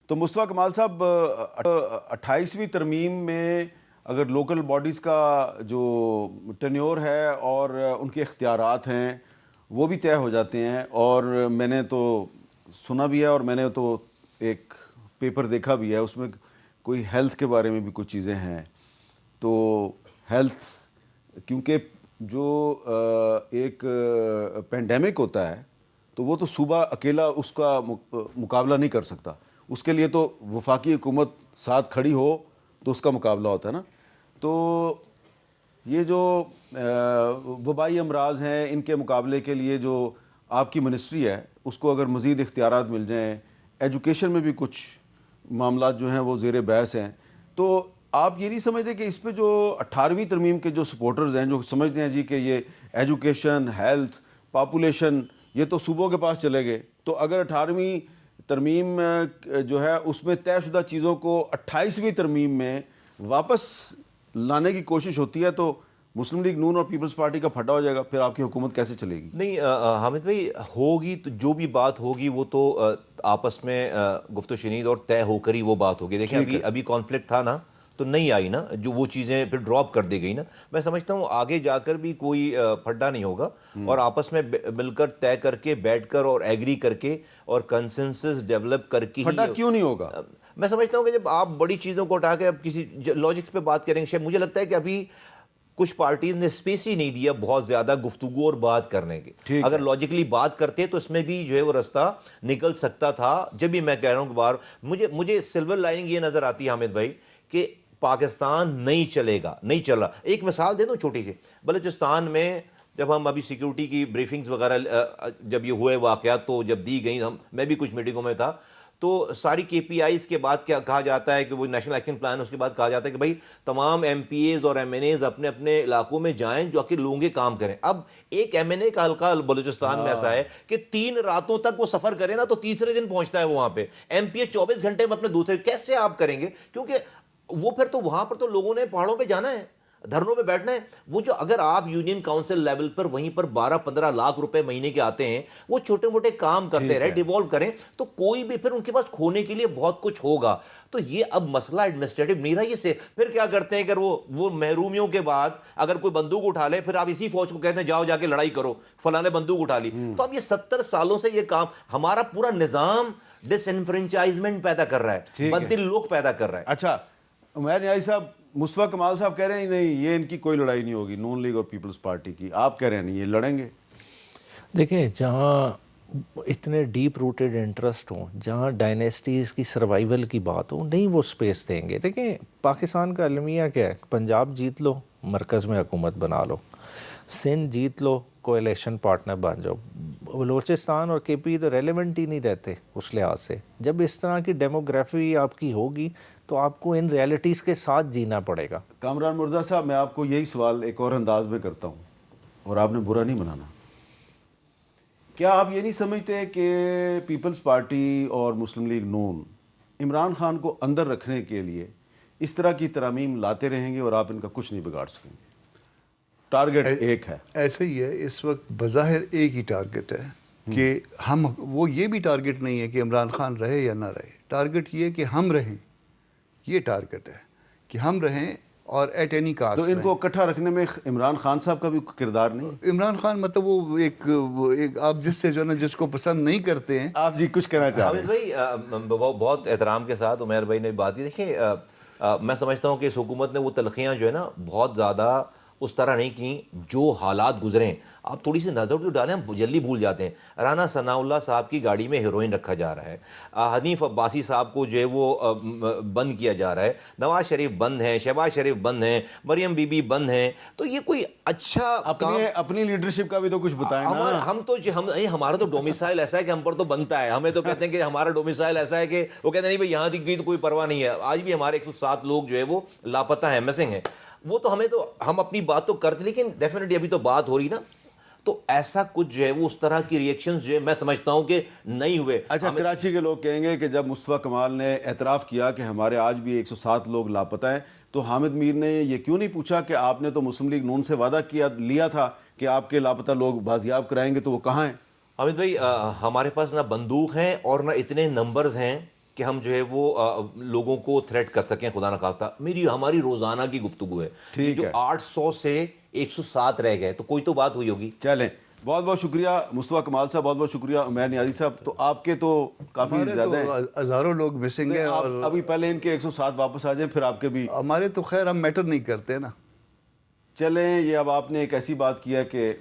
تو مصطفیٰ کمال صاحب 28ویں ترمیم میں اگر لوکل باڈیز کا جو ٹینیور ہے اور ان کے اختیارات ہیں وہ بھی طے ہو جاتے ہیں، اور میں نے تو سنا بھی ہے اور میں نے تو ایک پیپر دیکھا بھی ہے، اس میں کوئی ہیلتھ کے بارے میں بھی کچھ چیزیں ہیں. تو ہیلتھ کیونکہ جو ایک پینڈیمک ہوتا ہے تو وہ تو صوبہ اکیلا اس کا مقابلہ نہیں کر سکتا، اس کے لیے تو وفاقی حکومت ساتھ کھڑی ہو تو اس کا مقابلہ ہوتا ہے نا. تو یہ جو وبائی امراض ہیں ان کے مقابلے کے لیے جو آپ کی منسٹری ہے اس کو اگر مزید اختیارات مل جائیں، ایجوکیشن میں بھی کچھ معاملات جو ہیں وہ زیر بحث ہیں، تو آپ یہ نہیں سمجھتے کہ اس پہ جو 18ویں ترمیم کے جو سپورٹرز ہیں جو سمجھتے ہیں جی کہ یہ ایجوکیشن، ہیلتھ، پاپولیشن یہ تو صوبوں کے پاس چلے گئے، تو اگر 18ویں ترمیم جو ہے اس میں طے شدہ چیزوں کو 28ویں ترمیم میں واپس لانے کی کوشش ہوتی ہے تو مسلم لیگ نون اور پیپلز پارٹی کا پھٹا ہو جائے گا، پھر آپ کی حکومت کیسے چلے گی؟ نہیں حامد بھائی، ہوگی تو جو بھی بات ہوگی وہ تو آپس میں گفت و شنید اور طے ہو کر ہی وہ بات ہوگی. دیکھیں ابھی کانفلکٹ تھا نا تو نہیں آئی نا، جو وہ چیزیں پھر ڈراپ کر دی گئی نا. میں سمجھتا ہوں آگے جا کر بھی کوئی پھڈا نہیں ہوگا، اور آپس میں مل کر طے کر کے بیٹھ کر اور ایگری کر کے اور کنسنسس ڈیولپ کر کے پھڈا کیوں نہیں ہوگا؟ میں سمجھتا ہوں کہ جب آپ بڑی چیزوں کو اٹھا کے اب کسی لاجک پہ بات کریں گے، شاید مجھے لگتا ہے کہ ابھی کچھ پارٹیز نے اسپیس ہی نہیں دیا بہت زیادہ گفتگو اور بات کرنے کی. اگر لاجکلی بات کرتے تو اس میں بھی جو ہے وہ رستہ نکل سکتا تھا. جب بھی میں کہہ رہا ہوں کہ بار مجھے سلور لائننگ یہ نظر آتی ہے حامد بھائی کہ پاکستان نہیں چلے گا، نہیں چل رہا. ایک مثال دے دوں چھوٹی سی. بلوچستان میں جب ہم ابھی سیکیورٹی کی بریفنگز وغیرہ جب یہ ہوئے واقعات تو جب دی گئیں، میں بھی کچھ میٹنگوں میں تھا، تو ساری کے پی آئیز کے بعد کیا کہا جاتا ہے کہ وہ نیشنل ایکشن پلان، اس کے بعد کہا جاتا ہے کہ بھائی تمام ایم پی ایز اور ایم این ایز اپنے اپنے علاقوں میں جائیں جو کہ لوگوں کے کام کریں. اب ایک ایم این اے کا حلقہ بلوچستان میں ایسا ہے کہ 3 راتوں تک وہ سفر کرے نا تو تیسرے دن پہنچتا ہے وہاں پہ. ایم پی اے 24 گھنٹے میں اپنے دوسرے کیسے آپ کریں گے؟ کیونکہ وہ پھر تو وہاں پر تو لوگوں نے پہاڑوں پہ جانا ہے، دھرنوں پہ بیٹھنا ہے. وہ جو اگر آپ یونین کاؤنسل لیول پر وہیں پر 12-15 لاکھ روپے مہینے کے آتے ہیں، وہ چھوٹے موٹے کام کرتے رہے، ڈیوالو کریں، تو کوئی بھی پھر ان کے پاس کھونے کے لیے بہت کچھ ہوگا. تو یہ اب مسئلہ ایڈمنسٹریٹو نہیں رہا. یہ سے پھر کیا کرتے ہیں، اگر وہ محرومیوں کے بعد اگر کوئی بندوق اٹھا لے، پھر آپ اسی فوج کو کہتے ہیں جاؤ جا کے لڑائی کرو، فلاں نے بندوق اٹھا لی. تو اب یہ 70 سالوں سے یہ کام، ہمارا پورا نظام ڈس انفرنچائزمنٹ پیدا کر رہا ہے، بددل لوگ پیدا کر رہا ہے. اچھا عمیر نیازی صاحب، مصطفیٰ کمال صاحب کہہ رہے ہیں نہیں یہ ان کی کوئی لڑائی نہیں ہوگی نون لیگ اور پیپلز پارٹی کی، آپ کہہ رہے ہیں نہیں یہ لڑیں گے. دیکھیں جہاں اتنے ڈیپ روٹڈ انٹرسٹ ہوں، جہاں ڈائنیسٹیز کی سروائیول کی بات ہو، نہیں وہ سپیس دیں گے. دیکھیں پاکستان کا المیہ کیا ہے، پنجاب جیت لو مرکز میں حکومت بنا لو، سندھ جیت لو کولیشن پارٹنر بن جاؤ. بلوچستان اور کے پی تو ریلیونٹ ہی نہیں رہتے اس لحاظ سے. جب اس طرح کی ڈیموگرافی آپ کی ہوگی تو آپ کو ان ریالٹیز کے ساتھ جینا پڑے گا. کامران مرزا صاحب، میں آپ کو یہی سوال ایک اور انداز میں کرتا ہوں اور آپ نے برا نہیں منانا. کیا آپ یہ نہیں سمجھتے کہ پیپلز پارٹی اور مسلم لیگ نون عمران خان کو اندر رکھنے کے لیے اس طرح کی ترامیم لاتے رہیں گے اور آپ ان کا کچھ نہیں بگاڑ سکیں گے؟ ٹارگٹ ایک ہے. ایسے ہی ہے، اس وقت بظاہر ایک ہی ٹارگٹ ہے کہ ہم، وہ یہ بھی ٹارگٹ نہیں ہے کہ عمران خان رہے یا نہ رہے. ٹارگٹ یہ کہ ہم رہیں، یہ ٹارگٹ ہے کہ ہم رہیں اور ایٹ اینی کاسٹ. تو ان کو اکٹھا رکھنے میں عمران خان صاحب کا بھی کردار نہیں؟ عمران خان مطلب وہ ایک آپ جس سے جو ہے نا جس کو پسند نہیں کرتے ہیں. آپ جی کچھ کہنا چاہ رہے ہیں؟ حامد بھائی بہت احترام کے ساتھ عمیر بھائی نے بات کی. دیکھیں میں سمجھتا ہوں کہ اس حکومت نے وہ تلخیاں جو ہے نا بہت زیادہ اس طرح نہیں کی جو حالات گزرے ہیں. آپ تھوڑی سی نظر تو ڈالیں، ہم جلدی بھول جاتے ہیں. رانا ثناء اللہ صاحب کی گاڑی میں ہیروئن رکھا جا رہا ہے، حنیف عباسی صاحب کو جو ہے وہ بند کیا جا رہا ہے، نواز شریف بند ہیں، شہباز شریف بند ہیں، مریم بی بی بند ہیں. تو یہ کوئی اچھا اپنی لیڈرشپ کا بھی تو کچھ بتائیں نا. ہمارا تو ڈومیسائل ایسا ہے کہ ہم پر تو بنتا ہے. ہمیں تو کہتے ہیں کہ ہمارا ڈومیسائل ایسا ہے کہ وہ کہتے ہیں نہیں بھائی یہاں کی تو کوئی پرواہ نہیں ہے. آج بھی ہمارے 107 لوگ جو ہے وہ لاپتہ ہیں، مسنگ ہیں. وہ تو ہم اپنی بات تو کرتے، لیکن ڈیفینیٹلی ابھی تو بات ہو رہی نا، تو ایسا کچھ جو ہے وہ اس طرح کی ریئیکشنز جو ہے میں سمجھتا ہوں کہ نہیں ہوئے. اچھا کراچی کے لوگ کہیں گے کہ جب مصطفیٰ کمال نے اعتراف کیا کہ ہمارے آج بھی 107 لوگ لاپتہ ہیں تو حامد میر نے یہ کیوں نہیں پوچھا کہ آپ نے تو مسلم لیگ نون سے وعدہ لیا تھا کہ آپ کے لاپتہ لوگ بازیاب کرائیں گے، تو وہ کہاں ہیں؟ حامد بھائی ہمارے پاس نہ بندوق ہیں اور نہ اتنے نمبرز ہیں کہ ہم جو ہے وہ لوگوں کو تھریٹ کر سکیں خدا نخواستہ. ہماری روزانہ کی گفتگو ہے. جو 800 سے 107 رہ گئے تو کوئی تو بات ہوئی ہوگی. چلیں بہت بہت شکریہ مصطفیٰ کمال صاحب, بہت بہت شکریہ عمیر نیازی صاحب. تو آپ کے تو کافی زیادہ ہیں, ہزاروں لوگ مسنگ ہیں, اور ابھی پہلے ان کے 107 واپس آ جائیں پھر آپ کے بھی. ہمارے تو خیر ہم میٹر نہیں کرتے نا. چلیں یہ اب آپ نے ایک ایسی بات کیا کہ